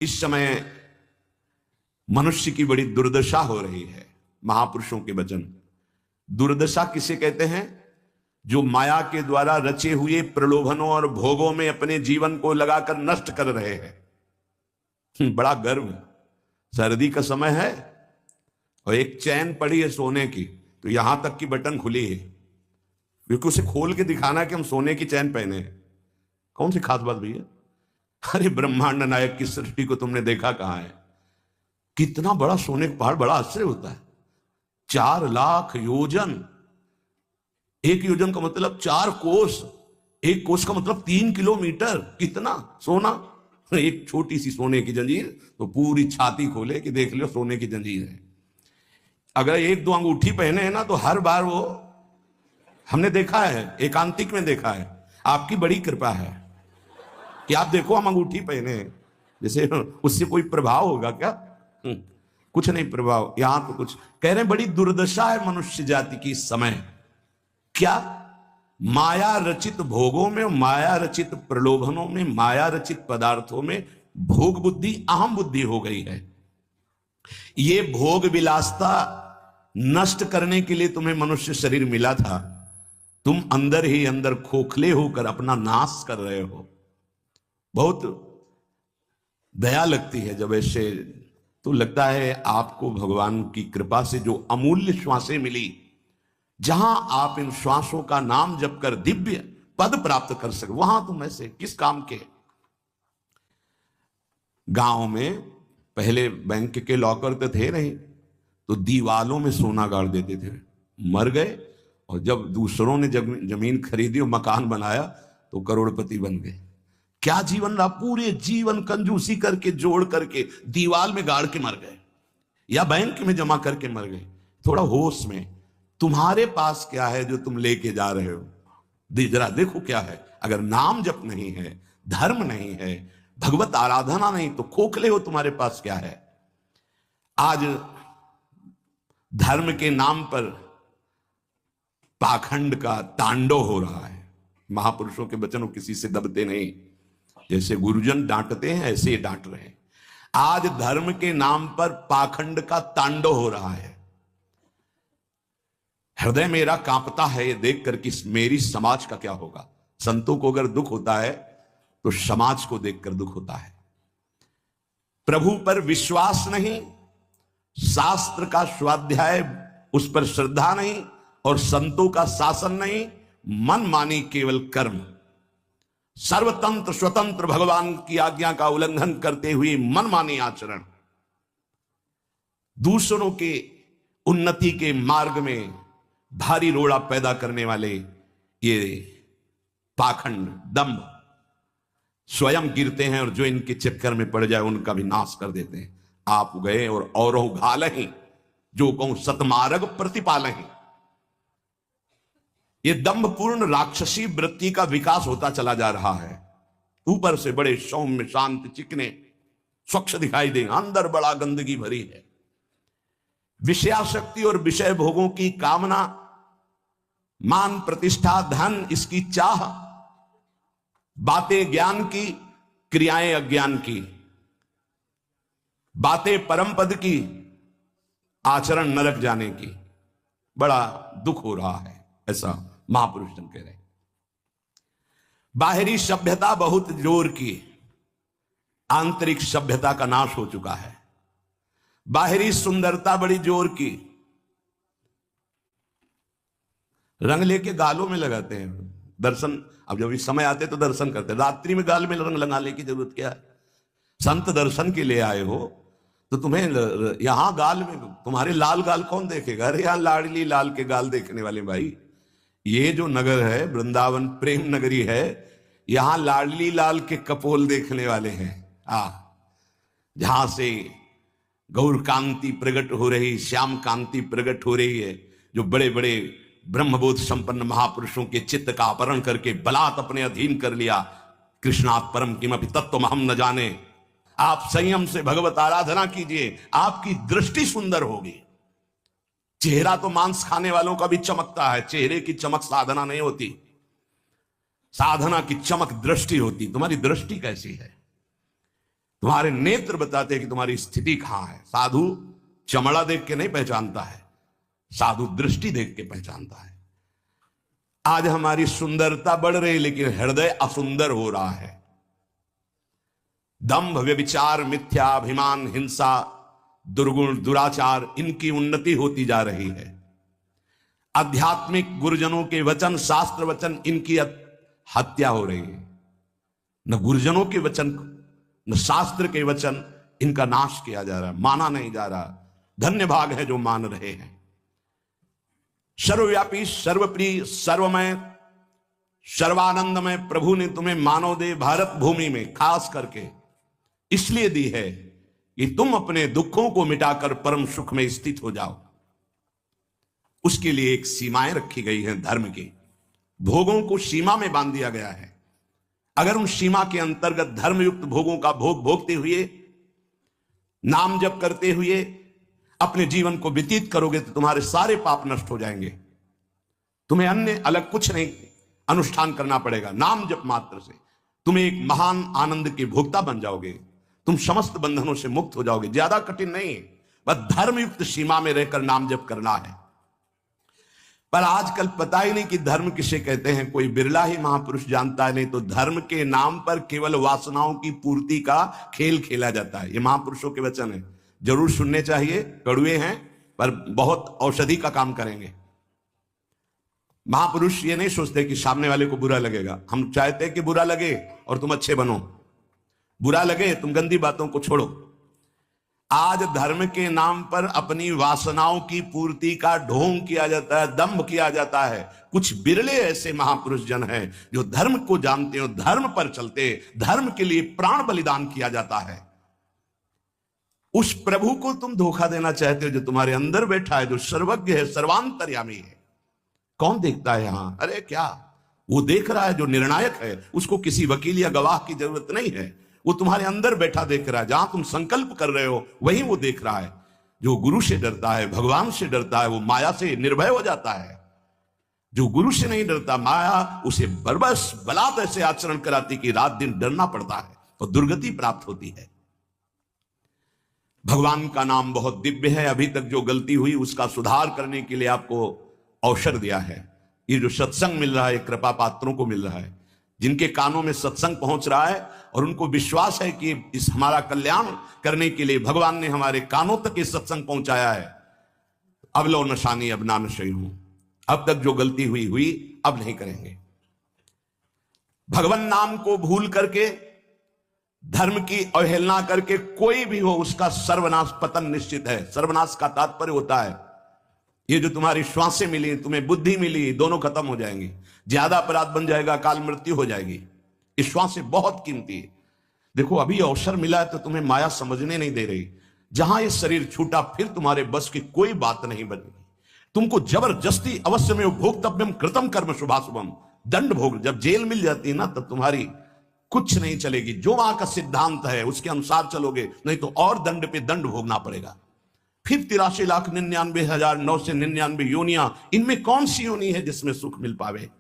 इस समय मनुष्य की बड़ी दुर्दशा हो रही है। महापुरुषों के वचन। दुर्दशा किसे कहते हैं? जो माया के द्वारा रचे हुए प्रलोभनों और भोगों में अपने जीवन को लगाकर नष्ट कर रहे हैं। बड़ा गर्व। सर्दी का समय है और एक चैन पड़ी है सोने की, तो यहां तक की बटन खुली है, क्योंकि उसे खोल के दिखाना है कि हम सोने की चैन पहने हैं। कौन सी खास बात भैया? अरे ब्रह्मांड नायक की सृष्टि को तुमने देखा कहां है? कितना बड़ा सोने का पहाड़, बड़ा आश्चर्य होता है। 4 लाख योजन। 1 योजन का मतलब 4 कोस। 1 कोस का मतलब 3 किलोमीटर। कितना सोना? एक छोटी सी सोने की जंजीर तो पूरी छाती खोले कि देख लो सोने की जंजीर है। अगर 1-2 अंगूठी पहने हैं ना तो हर बार वो, हमने देखा है, एकांतिक में देखा है। आपकी बड़ी कृपा है कि आप देखो हम अंगूठी पहने हैं, जैसे उससे कोई प्रभाव होगा क्या? कुछ नहीं प्रभाव। यहां तो कुछ कह रहे हैं, बड़ी दुर्दशा है मनुष्य जाति की इस समय। क्या? माया रचित भोगों में, माया रचित प्रलोभनों में, माया रचित पदार्थों में भोग बुद्धि, अहम बुद्धि हो गई है। ये भोग विलासता नष्ट करने के लिए तुम्हें मनुष्य शरीर मिला था। तुम अंदर ही अंदर खोखले होकर अपना नाश कर रहे हो। बहुत दया लगती है जब ऐसे, तो लगता है आपको भगवान की कृपा से जो अमूल्य श्वासें मिली, जहां आप इन श्वासों का नाम जप कर दिव्य पद प्राप्त कर सके, वहां तुम ऐसे किस काम के? गांव में पहले बैंक के लॉकर तो थे नहीं, तो दीवालों में सोना गाड़ देते थे। मर गए और जब दूसरों ने जमीन खरीदी और मकान बनाया तो करोड़पति बन गए। क्या जीवन रहा? पूरे जीवन कंजूसी करके जोड़ करके दीवाल में गाड़ के मर गए या बैंक में जमा करके मर गए। थोड़ा होश में। तुम्हारे पास क्या है जो तुम लेके जा रहे हो? जरा देखो क्या है। अगर नाम जप नहीं है, धर्म नहीं है, भगवत आराधना नहीं, तो खोखले हो। तुम्हारे पास क्या है? आज धर्म के नाम पर पाखंड का तांडव हो रहा है। महापुरुषों के वचन किसी से दबते नहीं। जैसे गुरुजन डांटते हैं ऐसे ही डांट रहे हैं। आज धर्म के नाम पर पाखंड का तांडव हो रहा है। हृदय मेरा कांपता है ये देखकर कि मेरी समाज का क्या होगा। संतों को अगर दुख होता है तो समाज को देखकर दुख होता है। प्रभु पर विश्वास नहीं, शास्त्र का स्वाध्याय उस पर श्रद्धा नहीं, और संतों का शासन नहीं, मन मानी केवल कर्म। सर्वतंत्र स्वतंत्र भगवान की आज्ञा का उल्लंघन करते हुए मनमानी आचरण, दूसरों के उन्नति के मार्ग में भारी रोड़ा पैदा करने वाले ये पाखंड, दंभ स्वयं गिरते हैं और जो इनके चक्कर में पड़ जाए उनका भी नाश कर देते हैं। आप गए और औरों घालहि जो कहूं सतमार्ग प्रतिपालहि। ये दंभपूर्ण राक्षसी वृत्ति का विकास होता चला जा रहा है। ऊपर से बड़े सौम्य शांत चिकने स्वच्छ दिखाई दें, अंदर बड़ा गंदगी भरी है। विषयाशक्ति और विषय भोगों की कामना, मान प्रतिष्ठा धन इसकी चाह, बातें ज्ञान की, क्रियाएं अज्ञान की, बातें परम पद की, आचरण नरक जाने की। बड़ा दुख हो रहा है, ऐसा महापुरुष जन कह रहे। बाहरी सभ्यता बहुत जोर की, आंतरिक सभ्यता का नाश हो चुका है। बाहरी सुंदरता बड़ी जोर की, रंग लेके गालों में लगाते हैं। दर्शन, अब जब इस समय आते तो दर्शन करते हैं, रात्रि में गाल में रंग लगाने की जरूरत क्या है? संत दर्शन के लिए आए हो तो तुम्हें यहां गाल में, तुम्हारे लाल गाल कौन देखेगा? अरे यहां लाडली लाल के गाल देखने वाले भाई। ये जो नगर है वृंदावन प्रेम नगरी है, यहां लाडली लाल के कपोल देखने वाले हैं। जहां से गौर कांति प्रकट हो रही, श्याम कांति प्रकट हो रही है, जो बड़े बड़े ब्रह्मबोध संपन्न महापुरुषों के चित्त का अपहरण करके बलात् अपने अधीन कर लिया। कृष्णात् परम किमपि तत्त्वम् अहम् न जाने। आप संयम से भगवत आराधना कीजिए, आपकी दृष्टि सुंदर होगी। चेहरा तो मांस खाने वालों का भी चमकता है, चेहरे की चमक साधना नहीं होती। साधना की चमक दृष्टि होती। तुम्हारी दृष्टि कैसी है? तुम्हारे नेत्र बताते हैं कि तुम्हारी स्थिति कहां है। साधु चमड़ा देख के नहीं पहचानता है, साधु दृष्टि देख के पहचानता है। आज हमारी सुंदरता बढ़ रही लेकिन हृदय असुंदर हो रहा है। दंभ, व्यभिचार, मिथ्याभिमान, हिंसा, दुर्गुण, दुराचार, इनकी उन्नति होती जा रही है। आध्यात्मिक गुरुजनों के वचन, शास्त्र वचन, इनकी हत्या हो रही है। न गुरुजनों के वचन न शास्त्र के वचन, इनका नाश किया जा रहा है, माना नहीं जा रहा। धन्य भाग है जो मान रहे हैं। सर्वव्यापी, सर्वप्रिय, सर्वमय, सर्वानंदमय प्रभु ने तुम्हें मानव देह भारत भूमि में खास करके इसलिए दी है कि तुम अपने दुखों को मिटाकर परम सुख में स्थित हो जाओ। उसके लिए एक सीमाएं रखी गई हैं धर्म की। भोगों को सीमा में बांध दिया गया है। अगर उन सीमा के अंतर्गत धर्मयुक्त भोगों का भोग भोगते हुए, नाम जप करते हुए अपने जीवन को व्यतीत करोगे तो तुम्हारे सारे पाप नष्ट हो जाएंगे। तुम्हें अन्य अलग कुछ नहीं अनुष्ठान करना पड़ेगा। नाम जप मात्र से तुम एक महान आनंद के भोक्ता बन जाओगे। तुम समस्त बंधनों से मुक्त हो जाओगे। ज्यादा कठिन नहीं, बस धर्मयुक्त सीमा में रहकर नाम जप करना है। पर आजकल पता ही नहीं कि धर्म किसे कहते हैं। कोई बिरला ही महापुरुष जानता है, नहीं तो धर्म के नाम पर केवल वासनाओं की पूर्ति का खेल खेला जाता है। ये महापुरुषों के वचन है, जरूर सुनने चाहिए। कड़वे हैं पर बहुत औषधि का काम करेंगे। महापुरुष ये नहीं सोचते कि सामने वाले को बुरा लगेगा। हम चाहते हैं कि बुरा लगे और तुम अच्छे बनो, बुरा लगे तुम गंदी बातों को छोड़ो। आज धर्म के नाम पर अपनी वासनाओं की पूर्ति का ढोंग किया जाता है, दंभ किया जाता है। कुछ बिरले ऐसे महापुरुष जन हैं जो धर्म को जानते हो, धर्म पर चलते, धर्म के लिए प्राण बलिदान किया जाता है। उस प्रभु को तुम धोखा देना चाहते हो जो तुम्हारे अंदर बैठा है, जो सर्वज्ञ है, सर्वांतर्यामी है। कौन देखता है यहां? अरे क्या वो देख रहा है जो निर्णायक है। उसको किसी वकील या गवाह की जरूरत नहीं है। वो तुम्हारे अंदर बैठा देख रहा है। जहां तुम संकल्प कर रहे हो वहीं वो देख रहा है। जो गुरु से डरता है, भगवान से डरता है, वो माया से निर्भय हो जाता है। जो गुरु से नहीं डरता, माया उसे बरबस बलात् ऐसे आचरण कराती कि रात दिन डरना पड़ता है और दुर्गति प्राप्त होती है। भगवान का नाम बहुत दिव्य है। अभी तक जो गलती हुई उसका सुधार करने के लिए आपको अवसर दिया है। ये जो सत्संग मिल रहा है कृपा पात्रों को मिल रहा है, जिनके कानों में सत्संग पहुंच रहा है और उनको विश्वास है कि इस हमारा कल्याण करने के लिए भगवान ने हमारे कानों तक ये सत्संग पहुंचाया है। अब लो नशानी अब ना नशे हूं। अब तक जो गलती हुई अब नहीं करेंगे। भगवान नाम को भूल करके, धर्म की अवहेलना करके कोई भी हो उसका सर्वनाश, पतन निश्चित है। सर्वनाश का तात्पर्य होता है ये जो तुम्हारी श्वासें मिली, तुम्हें बुद्धि मिली, दोनों खत्म हो जाएंगी। ज्यादा अपराध बन जाएगा, काल मृत्यु हो जाएगी। ये श्वासें बहुत कीमती है। देखो अभी अवसर मिला है तो तुम्हें माया समझने नहीं दे रही। जहां ये शरीर छूटा फिर तुम्हारे बस की कोई बात नहीं बनेगी। तुमको जबरदस्ती अवश्य में भोक्तव्यम कृतम कर्म शुभाशुभम, दंड भोग। जब जेल मिल जाती है ना तब तुम्हारी कुछ नहीं चलेगी। जो वहां का सिद्धांत है उसके अनुसार चलोगे, नहीं तो और दंड पे दंड भोगना पड़ेगा। फिर 83,99,999 योनियां, इनमें कौन सी योनि है जिसमें सुख मिल पावे?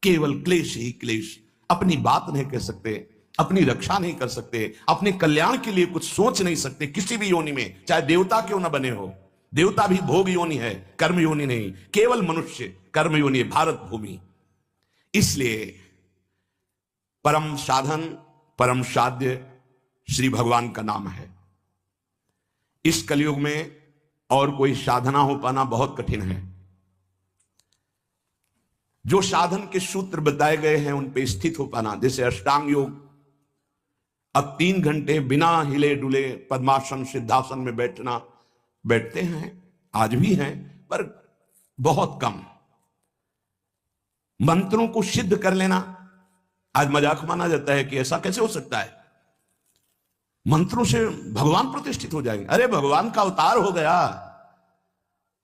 केवल क्लेश ही क्लेश। अपनी बात नहीं कह सकते, अपनी रक्षा नहीं कर सकते, अपने कल्याण के लिए कुछ सोच नहीं सकते किसी भी योनि में, चाहे देवता क्यों ना बने हो। देवता भी भोग योनि है, कर्म योनि नहीं। केवल मनुष्य कर्म योनि है, भारत भूमि। इसलिए परम साधन, परम साध्य श्री भगवान का नाम है। इस कलयुग में और कोई साधना हो पाना बहुत कठिन है। जो साधन के सूत्र बताए गए हैं उन पे स्थित हो पाना, जैसे अष्टांग योग, अब 3 घंटे बिना हिले डुले पद्मासन सिद्धासन में बैठते हैं, आज भी हैं, पर बहुत कम। मंत्रों को सिद्ध कर लेना आज मजाक माना जाता है कि ऐसा कैसे हो सकता है, मंत्रों से भगवान प्रतिष्ठित हो जाएंगे। अरे भगवान का अवतार हो गया।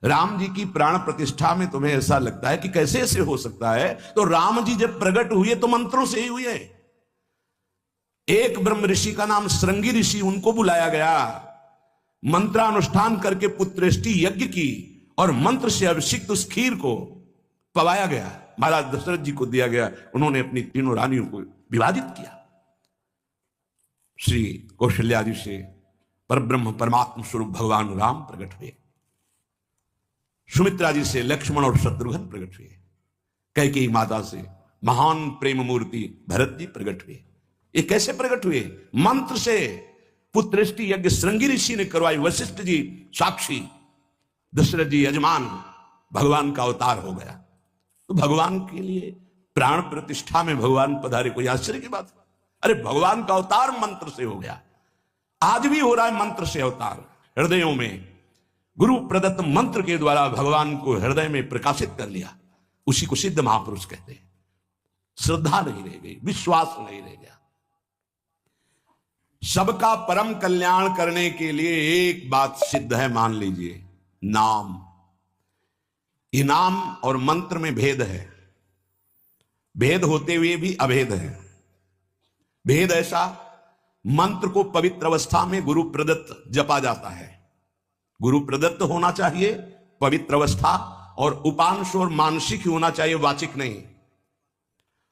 राम जी की प्राण प्रतिष्ठा में तुम्हें ऐसा लगता है कि कैसे ऐसे हो सकता है? तो राम जी जब प्रकट हुए तो मंत्रों से ही हुए। एक ब्रह्म ऋषि का नाम श्रृंगी ऋषि, उनको बुलाया गया, मंत्रानुष्ठान करके पुत्रेष्टि यज्ञ की और मंत्र से अभिषिक्त उस खीर को पवाया गया, महाराज दशरथ जी को दिया गया। उन्होंने अपनी तीनों रानियों को विभाजित किया। श्री कौशल्या जी से परब्रह्म परमात्म स्वरूप भगवान राम प्रकट हुए, सुमित्रा जी से लक्ष्मण और शत्रुघ्न प्रकट हुए, कैकेयी माता से महान प्रेम मूर्ति भरत जी प्रकट हुए। ये कैसे प्रकट हुए? मंत्र से। पुत्रष्टि यज्ञ श्रृंगी ऋषि ने करवाई, वशिष्ठ जी साक्षी, दशरथ जी यजमान, भगवान का अवतार हो गया। तो भगवान के लिए प्राण प्रतिष्ठा में भगवान पधारे, कोई आश्चर्य की बात? अरे भगवान का अवतार मंत्र से हो गया। आज भी हो रहा है मंत्र से अवतार। हृदयों में गुरु प्रदत्त मंत्र के द्वारा भगवान को हृदय में प्रकाशित कर लिया। उसी को सिद्ध महापुरुष कहते हैं। श्रद्धा नहीं रह गई, विश्वास नहीं रह गया। सबका परम कल्याण करने के लिए एक बात सिद्ध है, मान लीजिए, नाम। ये नाम और मंत्र में भेद है, भेद होते हुए भी अभेद है। भेद ऐसा, मंत्र को पवित्र अवस्था में गुरु प्रदत्त जपा जाता है। गुरु प्रदत्त होना चाहिए, पवित्र अवस्था, और उपांश और मानसिक ही होना चाहिए, वाचिक नहीं।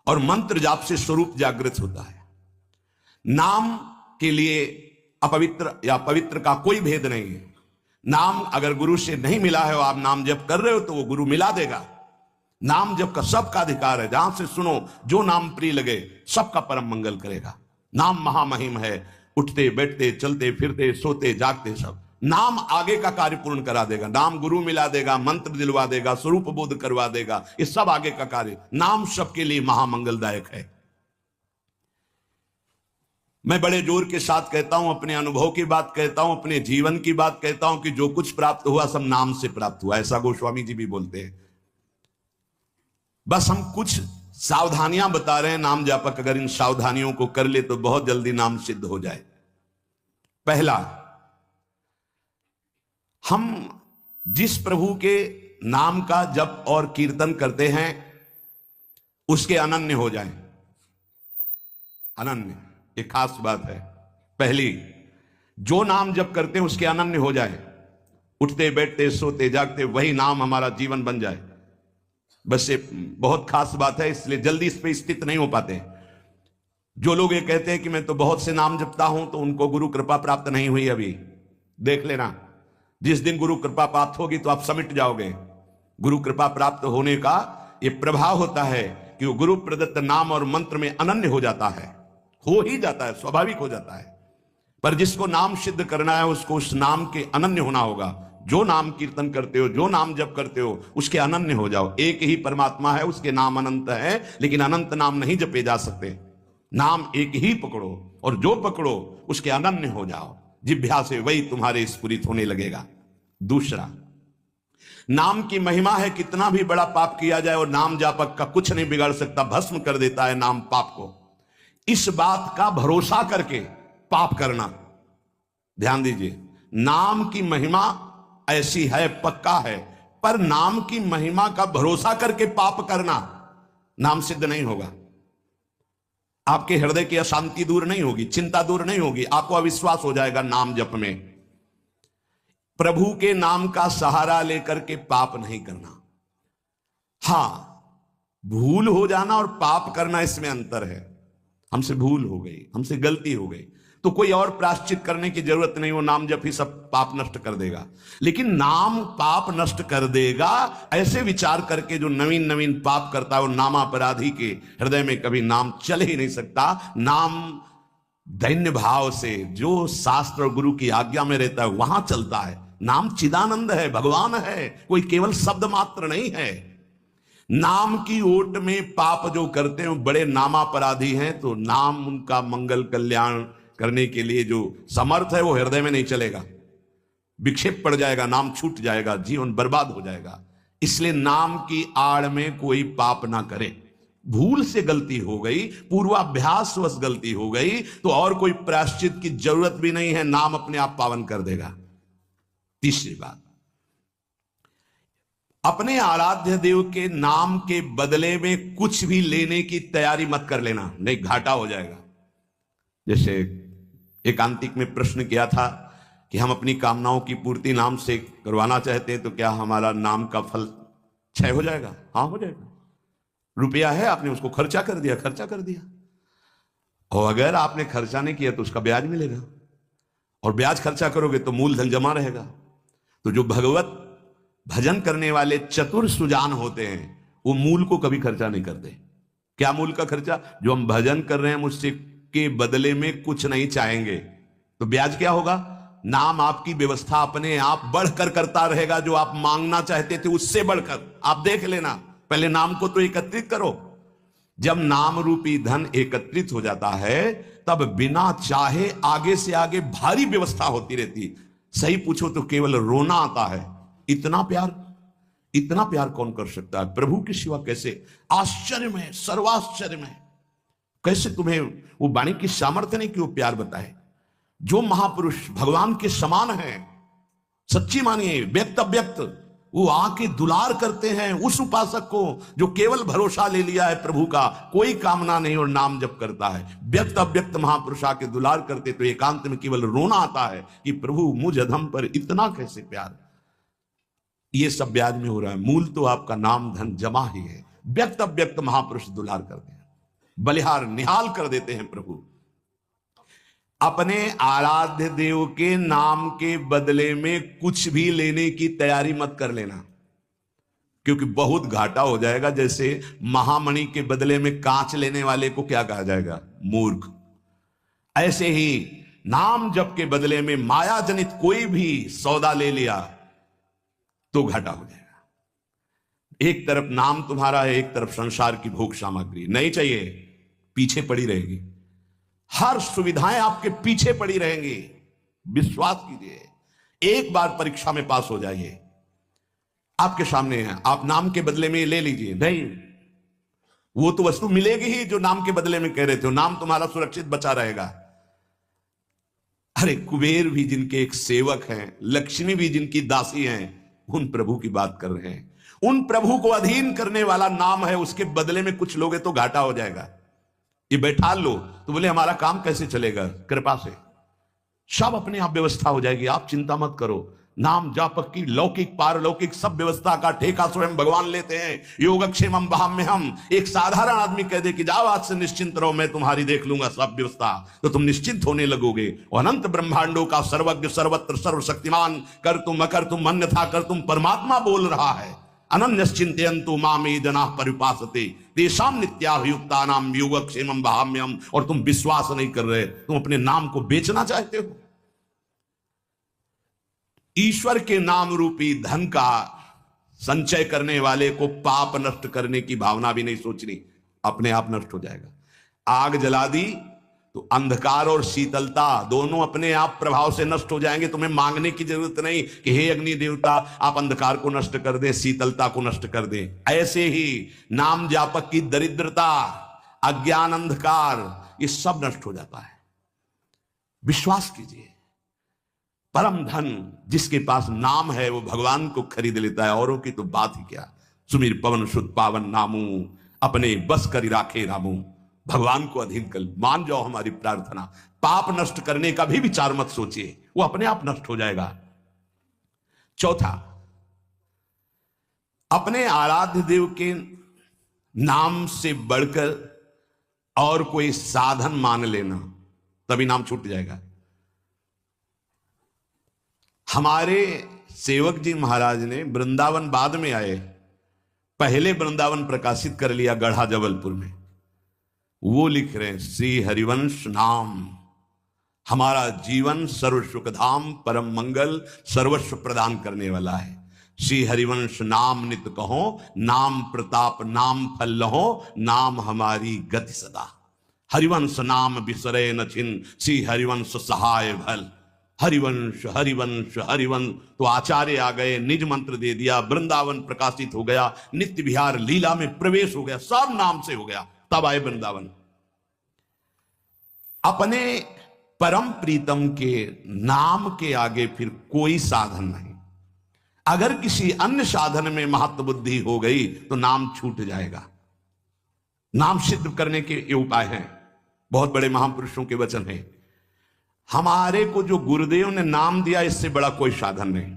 और मंत्र जाप से स्वरूप जागृत होता है। नाम के लिए अपवित्र या पवित्र का कोई भेद नहीं है। नाम अगर गुरु से नहीं मिला है और आप नाम जप कर रहे हो तो वो गुरु मिला देगा। नाम जप का सबका अधिकार है, जहां से सुनो, जो नाम प्रिय लगे, सबका परम मंगल करेगा। नाम महामहिम है, उठते बैठते चलते फिरते सोते जागते सब। नाम आगे का कार्य पूर्ण करा देगा। नाम गुरु मिला देगा, मंत्र दिलवा देगा, स्वरूप बोध करवा देगा, ये सब आगे का कार्य। नाम सबके लिए महामंगलदायक है। मैं बड़े जोर के साथ कहता हूं, अपने अनुभव की बात कहता हूं, अपने जीवन की बात कहता हूं कि जो कुछ प्राप्त हुआ सब नाम से प्राप्त हुआ। ऐसा गोस्वामी जी भी बोलते हैं। बस हम कुछ सावधानियां बता रहे हैं। नाम जापक अगर इन सावधानियों को कर ले तो बहुत जल्दी नाम सिद्ध हो जाए। पहला, हम जिस प्रभु के नाम का जप और कीर्तन करते हैं उसके अनन्य हो जाएं। अनन्य एक खास बात है। पहली, जो नाम जप करते हैं उसके अनन्य हो जाए। उठते बैठते सोते जागते वही नाम हमारा जीवन बन जाए। बस ये बहुत खास बात है, इसलिए जल्दी इस पे स्थित नहीं हो पाते। जो लोग ये कहते हैं कि मैं तो बहुत से नाम जपता हूं, तो उनको गुरु कृपा प्राप्त नहीं हुई अभी। देख लेना, जिस दिन गुरु कृपा प्राप्त होगी तो आप समिट जाओगे। गुरु कृपा प्राप्त होने का ये प्रभाव होता है कि वो गुरु प्रदत्त नाम और मंत्र में अनन्य हो जाता है। हो ही जाता है, स्वाभाविक हो जाता है। पर जिसको नाम सिद्ध करना है उसको उस नाम के अनन्य होना होगा। जो नाम कीर्तन करते हो, जो नाम जप करते हो, उसके अनन्य हो जाओ। एक ही परमात्मा है, उसके नाम अनंत है, लेकिन अनंत नाम नहीं जपे जा सकते। नाम एक ही पकड़ो और जो पकड़ो उसके अनन्य हो जाओ। जिह्वा से वही तुम्हारे स्फुरित होने लगेगा। दूसरा, नाम की महिमा है। कितना भी बड़ा पाप किया जाए और नाम जापक का कुछ नहीं बिगाड़ सकता, भस्म कर देता है नाम पाप को। इस बात का भरोसा करके पाप करना, ध्यान दीजिए, नाम की महिमा ऐसी है, पक्का है, पर नाम की महिमा का भरोसा करके पाप करना, नाम सिद्ध नहीं होगा। आपके हृदय की अशांति दूर नहीं होगी, चिंता दूर नहीं होगी, आपको अविश्वास हो जाएगा नाम जप में। प्रभु के नाम का सहारा लेकर के पाप नहीं करना। हां, भूल हो जाना और पाप करना, इसमें अंतर है। हमसे भूल हो गई, हमसे गलती हो गई, तो कोई और प्रायश्चित करने की जरूरत नहीं। वो नाम जप ही सब पाप नष्ट कर देगा। लेकिन नाम पाप नष्ट कर देगा ऐसे विचार करके जो नवीन नवीन पाप करता है, वो नामापराधी के हृदय में कभी नाम चल ही नहीं सकता। नाम दैन्य भाव से, जो शास्त्र और गुरु की आज्ञा में रहता है, वहां चलता है। नाम चिदानंद है, भगवान है, कोई केवल शब्द मात्र नहीं है। नाम की ओट में पाप जो करते हैं बड़े नामापराधी हैं, तो नाम उनका मंगल कल्याण करने के लिए जो समर्थ है वो हृदय में नहीं चलेगा, विक्षेप पड़ जाएगा, नाम छूट जाएगा, जीवन बर्बाद हो जाएगा। इसलिए नाम की आड़ में कोई पाप ना करे। भूल से गलती हो गई, पूर्वाभ्यासवश गलती हो गई, तो और कोई प्रायश्चित की जरूरत भी नहीं है, नाम अपने आप पावन कर देगा। तीसरी बात, अपने आराध्य देव के नाम के बदले में कुछ भी लेने की तैयारी मत कर लेना, नहीं घाटा हो जाएगा। जैसे एकांतिक में प्रश्न किया था कि हम अपनी कामनाओं की पूर्ति नाम से करवाना चाहते हैं, तो क्या हमारा नाम का फल क्षय हो जाएगा? हाँ, हो जाएगा। रुपया है, आपने उसको खर्चा कर दिया, खर्चा कर दिया। और अगर आपने खर्चा नहीं किया तो उसका ब्याज मिलेगा, और ब्याज खर्चा करोगे तो मूलधन जमा रहेगा। तो जो भगवत भजन करने वाले चतुर सुजान होते हैं वो मूल को कभी खर्चा नहीं करते। क्या मूल का खर्चा? जो हम भजन कर रहे हैं मुझसे के बदले में कुछ नहीं चाहेंगे, तो ब्याज क्या होगा? नाम आपकी व्यवस्था अपने आप बढ़कर करता रहेगा, जो आप मांगना चाहते थे उससे बढ़कर। आप देख लेना, पहले नाम को तो एकत्रित करो। जब नाम रूपी धन एकत्रित हो जाता है तब बिना चाहे आगे से आगे भारी व्यवस्था होती रहती। सही पूछो तो केवल रोना आता है। इतना प्यार कौन कर सकता है प्रभु के सिवा? कैसे? आश्चर्य में, सर्वाश्चर्य में। कैसे तुम्हें वो वाणी की सामर्थ्य नहीं कि वो प्यार बताए? जो महापुरुष भगवान के समान है, सच्ची मानिए, व्यक्त अव्यक्त, वो आके दुलार करते हैं उस उपासक को जो केवल भरोसा ले लिया है प्रभु का, कोई कामना नहीं और नाम जप करता है। व्यक्त अव्यक्त महापुरुष आके दुलार करते तो एकांत में केवल रोना आता है कि प्रभु मुझ अधम पर इतना कैसे प्यार। ये सब ब्याज में हो रहा है, मूल तो आपका नाम धन जमा ही है। व्यक्त अव्यक्त महापुरुष दुलार करते हैं, बलिहार निहाल कर देते हैं प्रभु। अपने आराध्य देव के नाम के बदले में कुछ भी लेने की तैयारी मत कर लेना, क्योंकि बहुत घाटा हो जाएगा। जैसे महामणि के बदले में कांच लेने वाले को क्या कहा जाएगा? मूर्ख। ऐसे ही नाम जप के बदले में माया जनित कोई भी सौदा ले लिया तो घाटा हो जाएगा। एक तरफ नाम तुम्हारा है, एक तरफ संसार की भोग सामग्री नहीं चाहिए, पीछे पड़ी रहेगी। हर सुविधाएं आपके पीछे पड़ी रहेंगी। विश्वास कीजिए, एक बार परीक्षा में पास हो जाइए, आपके सामने है, आप नाम के बदले में ले लीजिए। नहीं, वो तो वस्तु मिलेगी ही जो नाम के बदले में कह रहे थे। नाम तुम्हारा सुरक्षित बचा रहेगा। अरे कुबेर भी जिनके एक सेवक हैं, लक्ष्मी भी जिनकी दासी हैं, उन प्रभु की बात कर रहे हैं। उन प्रभु को अधीन करने वाला नाम है, उसके बदले में कुछ लोगे तो घाटा हो जाएगा। ये बैठा लो तो बोले हमारा काम कैसे चलेगा? कृपा से सब अपने आप व्यवस्था हो जाएगी, आप चिंता मत करो। नाम जापक की लौकिक पारलौकिक सब व्यवस्था का ठेका स्वयं भगवान लेते हैं। योगक्षेमम वहाम्यहम्। एक साधारण आदमी कह दे कि जाओ आज से निश्चिंत रहो, मैं तुम्हारी देख लूंगा सब व्यवस्था, तो तुम निश्चिंत होने लगोगे। और अनंत ब्रह्मांडों का सर्वज्ञ सर्वत्र सर्वशक्तिमान कर तुम अकर तुम अन्यथा कर तुम परमात्मा बोल रहा है। अनन्यश्चिन्तयन्तु माम ये जनाः परिपासते तेषां नित्याभियुक्तानां योगक्षेमं वहाम्यहम्। और तुम विश्वास नहीं कर रहे, तुम अपने नाम को बेचना चाहते हो। ईश्वर के नाम रूपी धन का संचय करने वाले को पाप नष्ट करने की भावना भी नहीं सोचनी, अपने आप नष्ट हो जाएगा। आग जला दी तो अंधकार और शीतलता दोनों अपने आप प्रभाव से नष्ट हो जाएंगे। तुम्हें मांगने की जरूरत नहीं कि हे अग्नि देवता आप अंधकार को नष्ट कर दे, शीतलता को नष्ट कर दे। ऐसे ही नाम जापक की दरिद्रता, अज्ञान, अंधकार, ये सब नष्ट हो जाता है। विश्वास कीजिए, परम धन जिसके पास नाम है वो भगवान को खरीद लेता है, औरों की तो बात ही क्या। सुमीर पवन सुत पावन नामू, अपने बस करी राखे रामू। भगवान को अधीन कर मान जाओ हमारी प्रार्थना। पाप नष्ट करने का भी विचार मत सोचिए, वो अपने आप नष्ट हो जाएगा। चौथा, अपने आराध्य देव के नाम से बढ़कर और कोई साधन मान लेना, तभी नाम छूट जाएगा। हमारे सेवक जी महाराज ने वृंदावन बाद में आए, पहले वृंदावन प्रकाशित कर लिया गढ़ा जबलपुर में। वो लिख रहे हैं, श्री हरिवंश नाम हमारा जीवन सर्व सुखधाम परम मंगल सर्वस्व प्रदान करने वाला है। श्री हरिवंश नाम नित कहो, नाम प्रताप नाम फल लहो, नाम हमारी गति सदा। हरिवंश नाम बिसरे न छिन, श्री हरिवंश सहाय भल। हरिवंश हरिवंश हरिवंश। तो आचार्य आ गए, निज मंत्र दे दिया, वृंदावन प्रकाशित हो गया, नित्य विहार लीला में प्रवेश हो गया, सब नाम से हो गया। तब आए वृंदावन। अपने परम प्रीतम के नाम के आगे फिर कोई साधन नहीं। अगर किसी अन्य साधन में महत्व बुद्धि हो गई तो नाम छूट जाएगा। नाम सिद्ध करने के ये उपाय हैं, बहुत बड़े महापुरुषों के वचन है। हमारे को जो गुरुदेव ने नाम दिया, इससे बड़ा कोई साधन नहीं।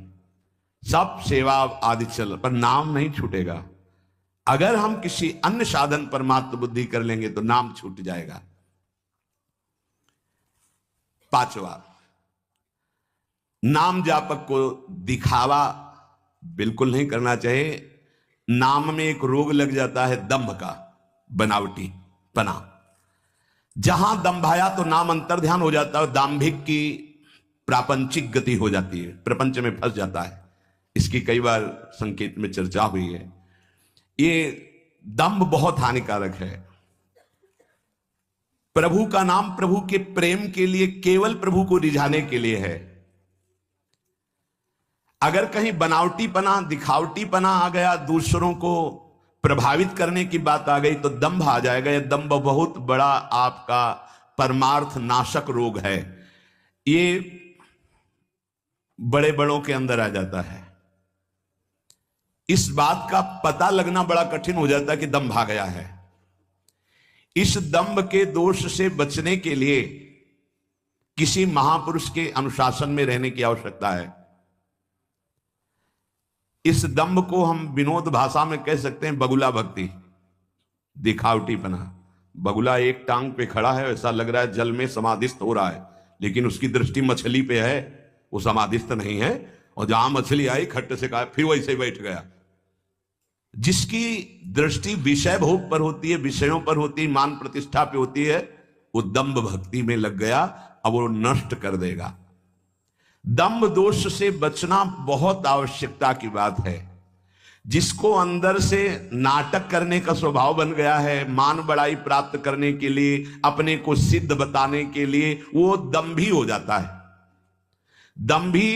सब सेवा आदि चल, पर नाम नहीं छूटेगा। अगर हम किसी अन्य साधन पर मात्र बुद्धि कर लेंगे तो नाम छूट जाएगा। पांचवा, नाम जापक को दिखावा बिल्कुल नहीं करना चाहिए। नाम में एक रोग लग जाता है दंभ का, बनावटी पना। जहां दंभाया तो नाम अंतर्ध्यान हो जाता है, दाम्भिक की प्रापंचिक गति हो जाती है, प्रपंच में फंस जाता है। इसकी कई बार संकेत में चर्चा हुई है। ये दंभ बहुत हानिकारक है। प्रभु का नाम प्रभु के प्रेम के लिए, केवल प्रभु को रिझाने के लिए है। अगर कहीं बनावटीपना, दिखावटीपना आ गया, दूसरों को प्रभावित करने की बात आ गई, तो दंभ आ जाएगा। यह दंभ बहुत बड़ा आपका परमार्थ नाशक रोग है। ये बड़े बड़ों के अंदर आ जाता है। इस बात का पता लगना बड़ा कठिन हो जाता है कि दंभ आ गया है। इस दंभ के दोष से बचने के लिए किसी महापुरुष के अनुशासन में रहने की आवश्यकता है। इस दंभ को हम विनोद भाषा में कह सकते हैं बगुला भक्ति, दिखावटीपना। बगुला एक टांग पे खड़ा है, ऐसा लग रहा है जल में समाधिस्थ हो रहा है, लेकिन उसकी दृष्टि मछली पे है, वो समाधिस्थ नहीं है। और जहां मछली आई खट्ट से कहा, फिर वैसे ही बैठ गया। जिसकी दृष्टि विषय भोग पर होती है, विषयों पर होती है, मान प्रतिष्ठा पे होती है, वो दंभ भक्ति में लग गया। अब वो नष्ट कर देगा। दंभ दोष से बचना बहुत आवश्यकता की बात है। जिसको अंदर से नाटक करने का स्वभाव बन गया है, मान बड़ाई प्राप्त करने के लिए, अपने को सिद्ध बताने के लिए, वो दंभी हो जाता है। दंभी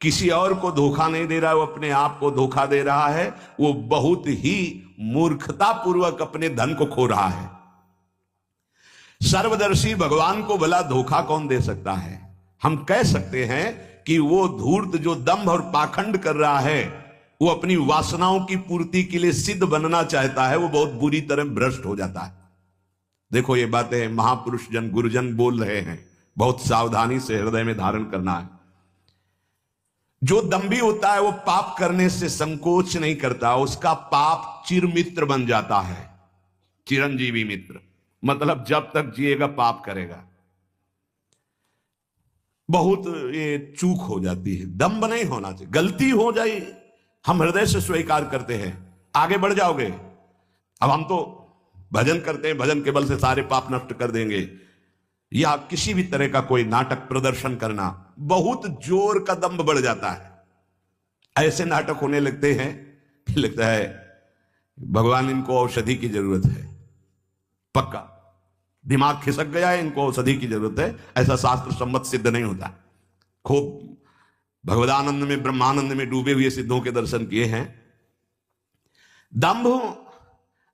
किसी और को धोखा नहीं दे रहा है, वो अपने आप को धोखा दे रहा है। वो बहुत ही मूर्खता पूर्वक अपने धन को खो रहा है। सर्वदर्शी भगवान को भला धोखा कौन दे सकता है? हम कह सकते हैं कि वो धूर्त जो दंभ और पाखंड कर रहा है, वो अपनी वासनाओं की पूर्ति के लिए सिद्ध बनना चाहता है, वो बहुत बुरी तरह भ्रष्ट हो जाता है। देखो, ये बातें महापुरुष जन, गुरुजन बोल रहे हैं, बहुत सावधानी से हृदय में धारण करना है। जो दंभी होता है वो पाप करने से संकोच नहीं करता, उसका पाप चिर मित्र बन जाता है, चिरंजीवी मित्र। मतलब जब तक जिएगा पाप करेगा। बहुत ये चूक हो जाती है। दंभ नहीं होना चाहिए। गलती हो जाए हम हृदय से स्वीकार करते हैं, आगे बढ़ जाओगे। अब हम तो भजन करते हैं, भजन के बल से सारे पाप नष्ट कर देंगे, या किसी भी तरह का कोई नाटक प्रदर्शन करना, बहुत जोर का दंभ बढ़ जाता है। ऐसे नाटक होने लगते हैं कि लगता है भगवान इनको औषधि की जरूरत है। पक्का दिमाग खिसक गया है, इनको औषधि की जरूरत है। ऐसा शास्त्र सम्मत सिद्ध नहीं होता। खूब भगवदानंद में, ब्रह्मानंद में डूबे हुए सिद्धों के दर्शन किए हैं। दंभ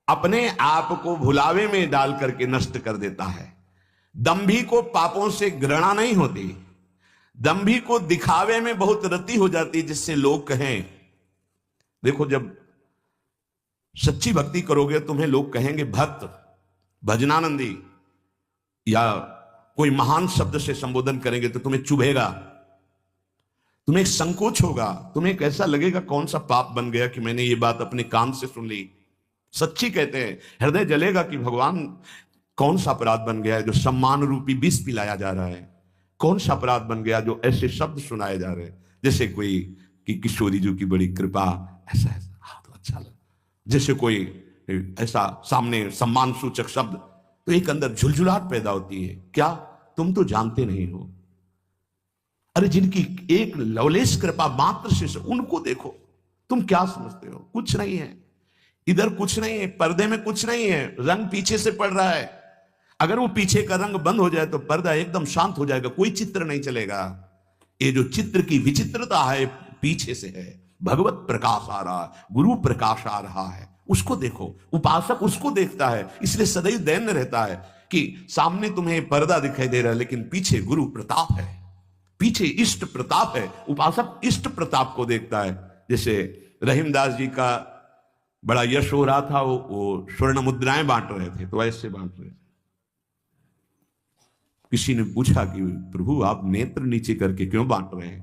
अपने आप को भुलावे में डाल करके नष्ट कर देता है। दंभी को पापों से घृणा नहीं होती, दंभी को दिखावे में बहुत रति हो जाती, जिससे लोग कहें। देखो, जब सच्ची भक्ति करोगे तुम्हें लोग कहेंगे भक्त, भजनानंदी, या कोई महान शब्द से संबोधन करेंगे तो तुम्हें चुभेगा, तुम्हें एक संकोच होगा, तुम्हें एक ऐसा लगेगा कौन सा पाप बन गया कि मैंने ये बात अपने कान से सुन ली। सच्ची कहते हैं, हृदय जलेगा कि भगवान कौन सा अपराध बन गया है जो सम्मान रूपी विष पिलाया जा रहा है। कौन सा अपराध बन गया जो ऐसे शब्द सुनाए जा रहे हैं, जैसे कोई कि किशोरी जी की बड़ी कृपा, ऐसा ऐसा। हाँ, तो अच्छा लगा। जैसे कोई ऐसा सामने सम्मान सूचक शब्द, तो एक अंदर झुलझुलाहट पैदा होती है। क्या तुम तो जानते नहीं हो? अरे जिनकी एक लवलेश कृपा मात्र से, उनको देखो। तुम क्या समझते हो? कुछ नहीं है इधर, कुछ नहीं है, पर्दे में कुछ नहीं है, रंग पीछे से पड़ रहा है। अगर वो पीछे का रंग बंद हो जाए तो पर्दा एकदम शांत हो जाएगा, कोई चित्र नहीं चलेगा। ये जो चित्र की विचित्रता है पीछे से है। भगवत प्रकाश आ रहा है, गुरु प्रकाश आ रहा है, उसको देखो। उपासक उसको देखता है, इसलिए सदैव दैन्य रहता है कि सामने तुम्हें पर्दा दिखाई दे रहा है, लेकिन पीछे गुरु प्रताप है, पीछे इष्ट प्रताप है। उपासक इष्ट प्रताप को देखता है। जैसे रहीमदास जी का बड़ा यश हो रहा था, वो स्वर्ण मुद्राएं बांट रहे थे, तो ऐसे बांट रहे थे। किसी ने पूछा कि प्रभु आप नेत्र नीचे करके क्यों बांट रहे हैं?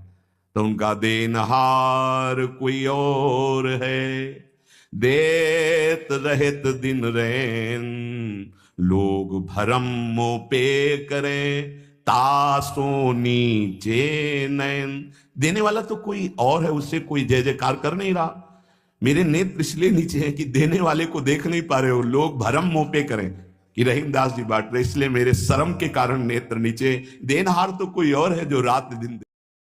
तो उनका देनहार कोई और है, देत रहत दिन रैन, लोग भरम मोह पे करें, तासो नीचे नयन। देने वाला तो कोई और है, उससे कोई जय जयकार कर नहीं रहा। मेरे नेत्र इसलिए नीचे हैं कि देने वाले को देख नहीं पा रहे हो, लोग भरम मुंह पे करें कि रहीमदास जी बांट रहे, इसलिए मेरे शर्म के कारण नेत्र नीचे। देनहार तो कोई और है जो रात दिन